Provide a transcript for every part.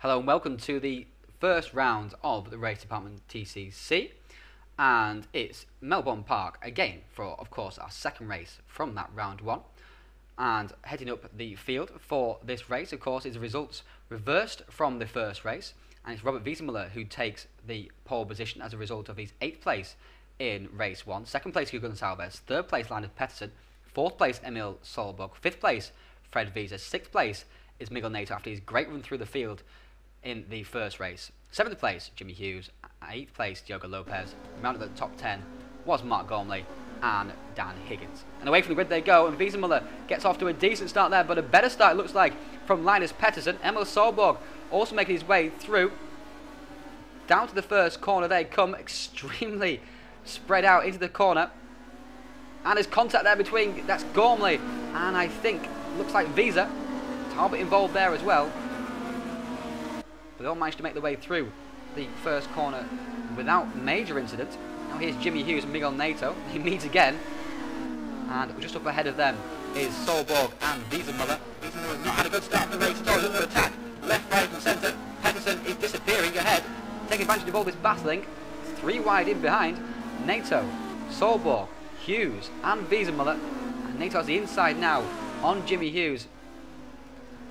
Hello and welcome to the first round of the Racedepartment TCC, and it's Melbourne Park again for, of course, our second race from that round one. And heading up the field for this race, of course, is the results reversed from the first race, and it's Robert Wiesenmuller who takes the pole position as a result of his 8th place in race 1, 2nd place Hugo Gonçalves, 3rd place Linus Pettersson, 4th place Emil Solberg, 5th place Fred Wiese, 6th place is Miguel Nato after his great run through the field in the first race. 7th place Jimmy Hughes, 8th place Diogo Lopez. Rounded at the top 10 was Mark Gormley and Dan Higgins. And away from the grid they go, and Wiesenmuller gets off to a decent start there, but a better start it looks like from Linus Pettersson. Emil Solberg also making his way through. Down to the first corner they come, extremely spread out into the corner. And there's contact there between, that's Gormley, and I think, looks like Wiese. Talbot involved there as well. They all managed to make their way through the first corner without major incident. Now here's Jimmy Hughes and Miguel Nato. They meet again. And just up ahead of them is Solberg and Wiesenmuller. Wiesenmuller's not had a good start to the race at all. He's under attack. Left, right and centre. Pettersson is disappearing ahead. Taking advantage of all this battling. 3 wide in behind. Nato, Solberg, Hughes and Wiesenmuller. And Nato's the inside now on Jimmy Hughes.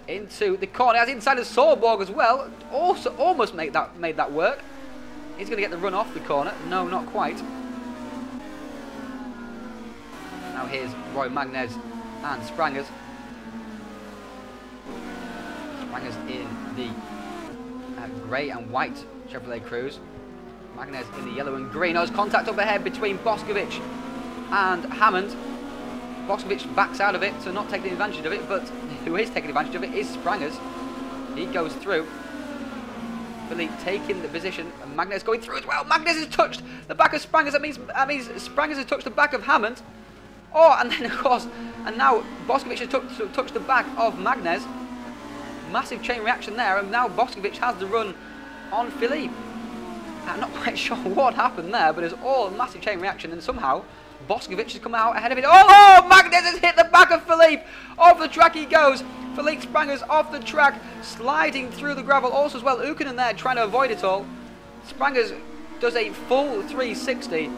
Into the corner, as inside of Solberg as well. Also almost made that work. He's going to get the run off the corner. No, not quite. Now here's Roy Magnez and Sprangers. Sprangers in the grey and white Chevrolet Cruze. Magnez in the yellow and green. There's contact up ahead between Boskovic and Hammond. Boskovic backs out of it, so not taking advantage of it, but who is taking advantage of it is Sprangers. He goes through. Philippe taking the position, and Magnez going through as well. Magnez has touched the back of Sprangers. That means Sprangers has touched the back of Hammond. Oh, and then of course, and now Boskovic has touched the back of Magnez. Massive chain reaction there, and now Boskovic has the run on Philippe. I'm not quite sure what happened there, but it's all a massive chain reaction, and somehow Boskovic has come out ahead of it. Oh, Magnez has hit the back of Philippe. Off the track he goes. Philippe Sprangers off the track, sliding through the gravel. Also as well, Ukkonen there trying to avoid it all. Sprangers does a full 360.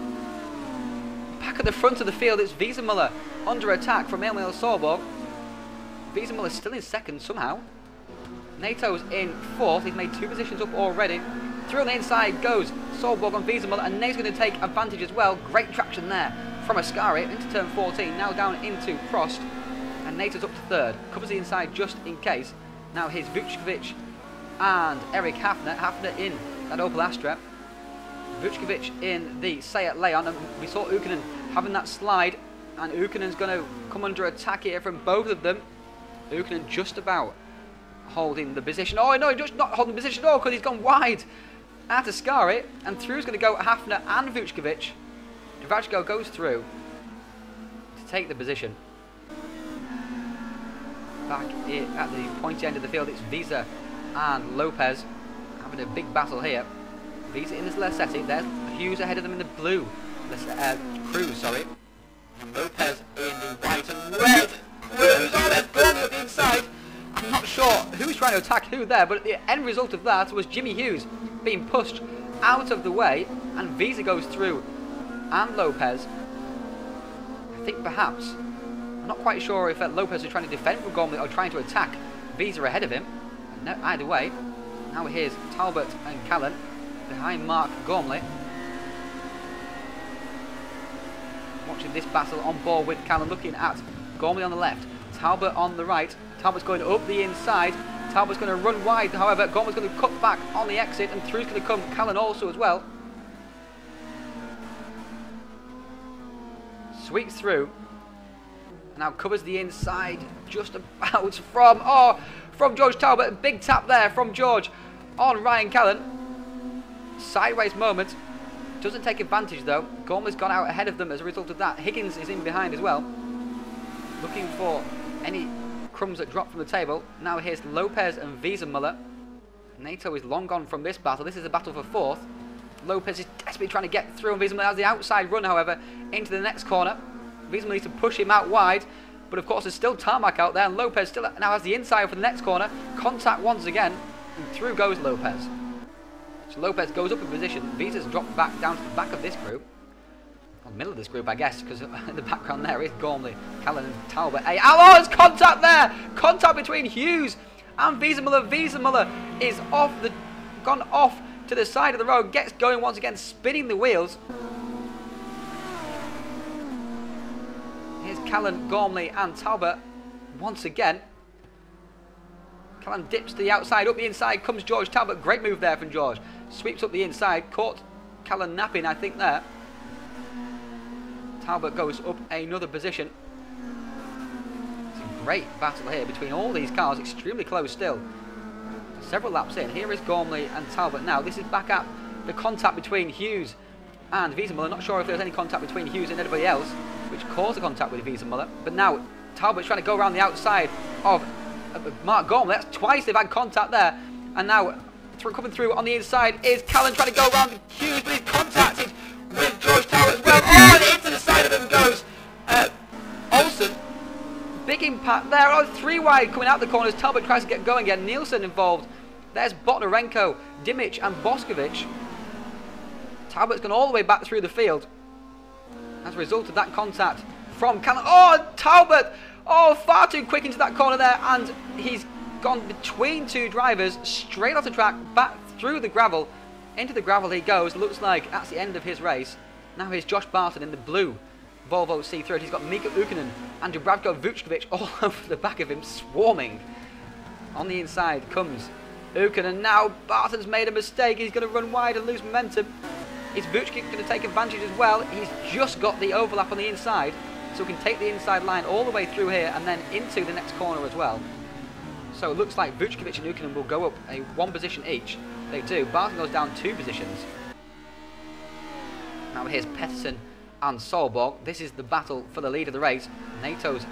Back at the front of the field, it's Wiesenmuller under attack from Emil Solberg. Wiesenmuller still in second somehow. Nato's in 4th. He's made 2 positions up already. Through on the inside goes Solberg on Wiesenmuller, and Nato's going to take advantage as well. Great traction there from Ascari into turn 14, now down into Prost, and Nato's up to 3rd. Covers the inside just in case. Now here's Vuckovic and Eric Hafner. Hafner in that Opel Astra. Vuckovic in the Seat Leon, and we saw Ukkonen having that slide, and Ukkonen's going to come under attack here from both of them. Ukkonen just about holding the position. Oh no, just not holding the position at all, because he's gone wide at Ascari, and through's going to go Hafner and Vuckovic. Dravachko goes through to take the position. Back at the pointy end of the field, it's Wiese and Lopez having a big battle here. Wiese in this Lersetti, there's Hughes ahead of them in the blue Cruze, sorry. And Lopez in the white and red Cruze. Oh, there's Gormley at the inside. I'm not sure who's trying to attack who there, but the end result of that was Jimmy Hughes being pushed out of the way, and Wiese goes through, and Lopez. I think perhaps, I'm not quite sure if Lopez is trying to defend from Gormley or trying to attack Wiese ahead of him. No, either way, now here's Talbot and Callan behind Mark Gormley. Watching this battle on board with Callan, looking at Gormley on the left, Talbot on the right. Talbot's going up the inside. Talbot's going to run wide, however, Gormley's going to cut back on the exit, and through's going to come Callan also as well. Sweeps through. Now covers the inside just about from George Talbot. A big tap there from George on Ryan Callan. Sideways moment. Doesn't take advantage though. Gormley's gone out ahead of them as a result of that. Higgins is in behind as well, looking for any crumbs that drop from the table. Now here's Lopez and Wiesenmuller. Nato is long gone from this battle. This is a battle for 4th. Lopez is desperately trying to get through, and Wiesenmuller has the outside run, however, into the next corner. Wiesenmuller needs to push him out wide, but of course there's still tarmac out there, and Lopez still now has the inside for the next corner. Contact once again. and through goes Lopez. So Lopez goes up in position. Visa's dropped back down to the back of this group. Or the middle of this group, I guess, because in the background there is Gormley, Callan and Talbot. Hey, oh, there's contact there! Contact between Hughes and Visa Muller. Visa Muller is gone off to the side of the road, gets going once again, spinning the wheels. Here's Callan, Gormley and Talbot once again. Callan dips to the outside, up the inside comes George Talbot. Great move there from George. Sweeps up the inside, caught Callan napping, I think, there. Talbot goes up another position. It's a great battle here between all these cars, extremely close still. Several laps in. Here is Gormley and Talbot now. This is back at the contact between Hughes and Visa Muller. Not sure if there's any contact between Hughes and anybody else, which caused the contact with Visa Muller. But now Talbot's trying to go around the outside of Mark Gormley. That's twice they've had contact there. And now coming through on the inside is Callan trying to go around Hughes, but he's contacted with George Talbot as well. Oh, and into the side of him goes Olsen. Big impact there. Oh, 3 wide coming out the corners. Talbot tries to get going again. Nielsen involved. There's Botnarenko, Dimic and Boskovic. Talbot's gone all the way back through the field as a result of that contact from Callan. Oh, Talbot! Oh, far too quick into that corner there, and he's gone between 2 drivers, straight off the track, back through the gravel. Into the gravel he goes. Looks like that's the end of his race. Now here's Josh Barton in the blue Volvo C30. He's got Mika Ukkonen and Dubravko Vuckovic all over the back of him, swarming. On the inside comes Ukkonen. Now Barton's made a mistake. He's going to run wide and lose momentum. Is Vuckovic going to take advantage as well? He's just got the overlap on the inside, so he can take the inside line all the way through here and then into the next corner as well. So it looks like Vuckovic and Ukkonen will go up a 1 position each. They do. Barton goes down 2 positions. Now here's Pettersson and Solborg. This is the battle for the lead of the race. NATO's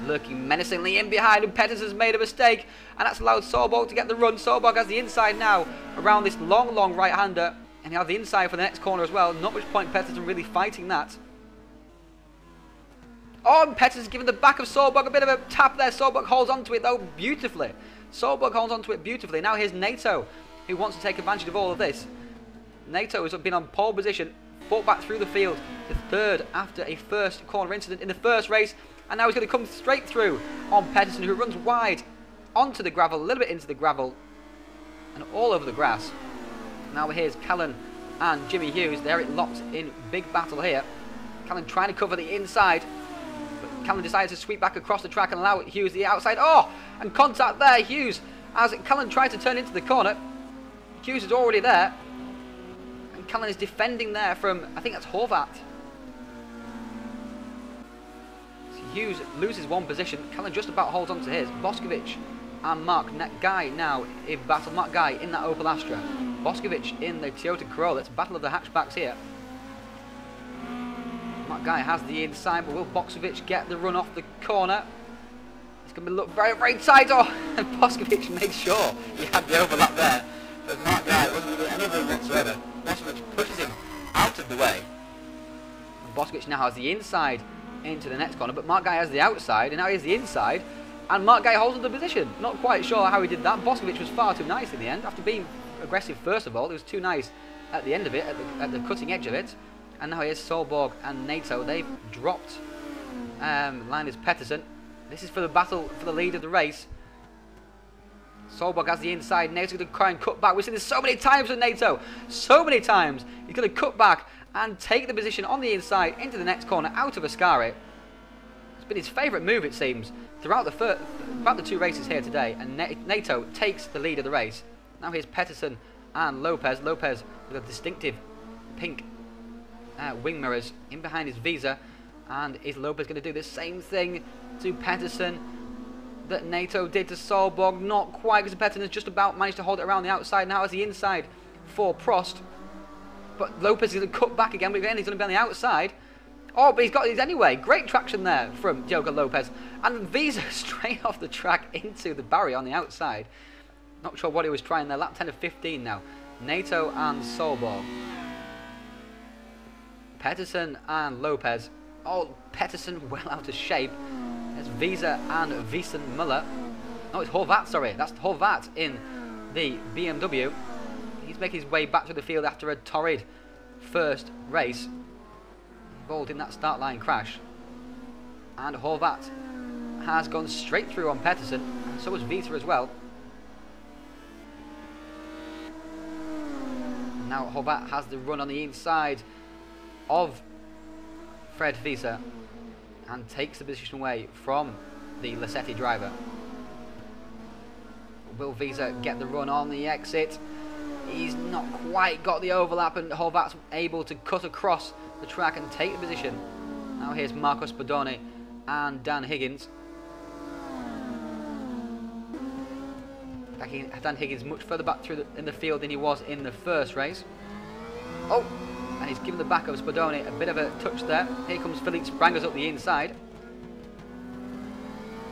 lurking menacingly in behind, and Pettersson's made a mistake, and that's allowed Solborg to get the run. Solborg has the inside now around this long right-hander, and he has the inside for the next corner as well. Not much point Pettersson really fighting that. Oh, and Pettersson's given the back of Solborg a bit of a tap there. Solborg holds onto it though beautifully. Solborg holds onto it beautifully. Now here's NATO, who wants to take advantage of all of this. NATO has been on pole position, fought back through the field to 3rd after a first corner incident in the first race, and now he's going to come straight through on Pettersson, who runs wide onto the gravel, a little bit into the gravel and all over the grass. Now here's Callan and Jimmy Hughes. They're locked in big battle here. Callan trying to cover the inside, but Callan decides to sweep back across the track and allow Hughes the outside. Oh, and contact there. Hughes, as Callan tries to turn into the corner, Hughes is already there, and Callan is defending there from, I think that's Horvat. So Hughes loses 1 position. Callan just about holds on to his. Boskovic and Mark Guy now in battle. Mark Guy in that Opel Astra. Boskovic in the Toyota Corolla. It's battle of the hatchbacks here. Mark Guy has the inside, but will Boskovic get the run off the corner? It's going to look very tight. Oh, and Boskovic makes sure he had the overlap there. But Mark Guy wasn't doing anything whatsoever. Boskovic pushes him out of the way. And Boskovic now has the inside into the next corner, but Mark Guy has the outside, and now he has the inside, and Mark Guy holds on the position. Not quite sure how he did that. Boskovic was far too nice in the end. After being aggressive first of all, it was too nice at the end of it, at the cutting edge of it. And now here's Solborg and NATO. They've dropped Linus Pettersson. This is for the battle for the lead of the race. Solborg has the inside. NATO's going to try and cut back. We've seen this so many times with NATO. So many times. He's going to cut back and take the position on the inside into the next corner out of Ascari. It's been his favourite move, it seems, throughout the 2 races here today. And NATO takes the lead of the race. Now here's Pettersson and Lopez. Lopez with a distinctive pink wing mirrors in behind his Visa. And is Lopez going to do the same thing to Pettersson that NATO did to Solborg? Not quite, because Pettersson has just about managed to hold it around the outside. Now has the inside for Prost. But Lopez is going to cut back again, but again he's going to be on the outside. Oh, but he's got these anyway. Great traction there from Diogo Lopez. And Visa straight off the track into the barrier on the outside. Not sure what he was trying there. Lap 10 of 15 now. NATO and Solborg. Pettersson and Lopez. Oh, Pettersson well out of shape. There's Visa and Wiesen Muller. No, it's Horvat, sorry. That's Horvat in the BMW. He's making his way back to the field after a torrid first race involved in that start line crash. And Horvat has gone straight through on Pettersson, and so has Vita as well. Now Horvat has the run on the inside of Fred Visa and takes the position away from the Lassetti driver. Will Visa get the run on the exit? He's not quite got the overlap, and Horvat's able to cut across the track and take the position. Now here's Marco Spadoni and Dan Higgins. Dan Higgins much further back in the field than he was in the first race. Oh, and he's given the back of Spadoni a bit of a touch there. Here comes Philippe Sprangers up the inside.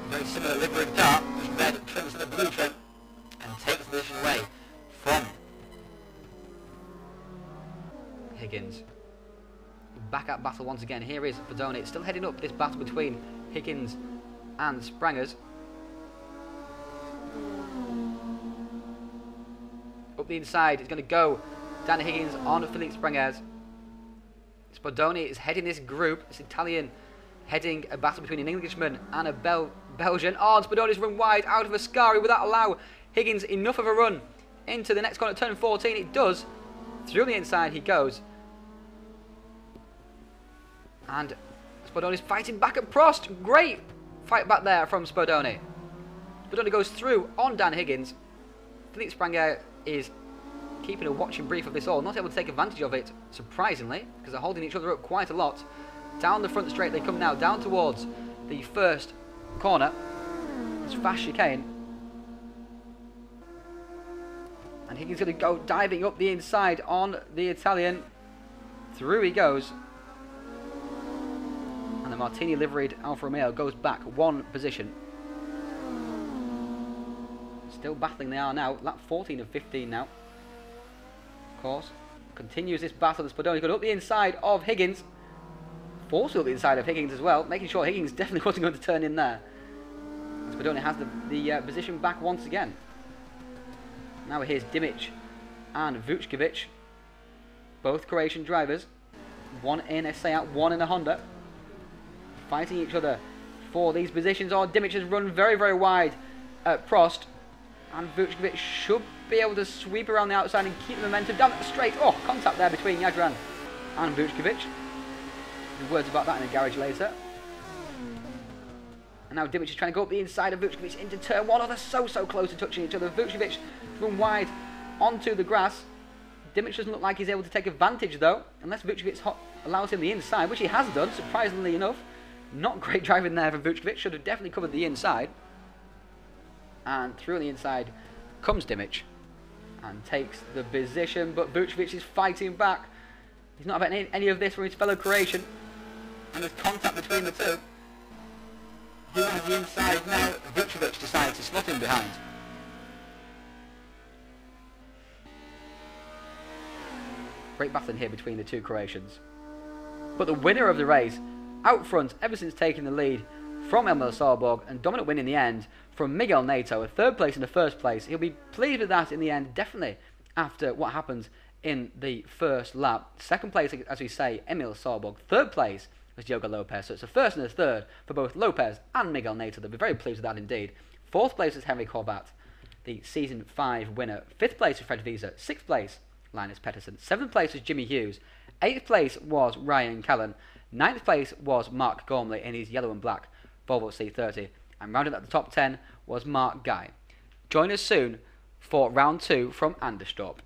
Very similar livery car, just red trims the blue trim, and takes the position away from Higgins. Back at battle once again. Here is Spadoni, still heading up this battle between Higgins and Sprangers. Up the inside, it's going to go Dan Higgins on Philippe Sprangers. Spadoni is heading this group. It's Italian heading a battle between an Englishman and a Belgian. Oh, and Spadoni's run wide out of Ascari. Will that allow Higgins enough of a run into the next corner, turn 14? It does. Through the inside he goes. And Spadoni's fighting back at Prost. Great fight back there from Spadoni. Spadoni goes through on Dan Higgins. Philippe Spranger is keeping a watching brief of this all, not able to take advantage of it, surprisingly, because they're holding each other up quite a lot. Down the front straight they come now, down towards the first corner. It's fast chicane. And Higgins going to go diving up the inside on the Italian. Through he goes. And the Martini liveried Alfa Romeo goes back one position. Still battling they are now. Lap 14 of 15 now. Of course. Continues this battle. The Spadoni going up the inside of Higgins. Forced up the inside of Higgins as well. Making sure Higgins definitely wasn't going to turn in there. Spadoni has the position back once again. Now here's Dimic and Vučković. Both Croatian drivers. One in a Seat, one in a Honda. Fighting each other for these positions. Oh, Dimic has run very, very wide at Prost. And Vučković should be able to sweep around the outside and keep the momentum down the straight. Oh, contact there between Yadran and Vučković. Words about that in the garage later. And now Dimic is trying to go up the inside of Vučković into turn one. Oh, they're so close to touching each other. Vučković run wide onto the grass. Dimic doesn't look like he's able to take advantage though, unless Vučković allows him the inside, which he has done, surprisingly enough. Not great driving there for Vučković. Should have definitely covered the inside. And through the inside comes Dimic and takes the position, but Vučković is fighting back. He's not having any of this from his fellow Croatian. And there's contact between the two. Who has the inside now? Vučković decides to slot in behind. Great battling here between the two Croatians. But the winner of the race, out front ever since taking the lead from Emil Solberg, and dominant win in the end from Miguel Neto, a third place in the first place. He'll be pleased with that in the end, definitely, after what happens in the first lap. Second place, as we say, Emil Solberg. Third place was Diogo Lopez. So it's a first and a third for both Lopez and Miguel Neto. They'll be very pleased with that indeed. Fourth place is Henrik Horvat, the Season 5 winner. Fifth place was Fred Visa. Sixth place, Linus Pettersson. Seventh place was Jimmy Hughes. Eighth place was Ryan Callan. Ninth place was Mark Gormley in his yellow and black Volvo C30. And rounded at the top 10 was Mark Guy. Join us soon for round 2 from Anderstorp.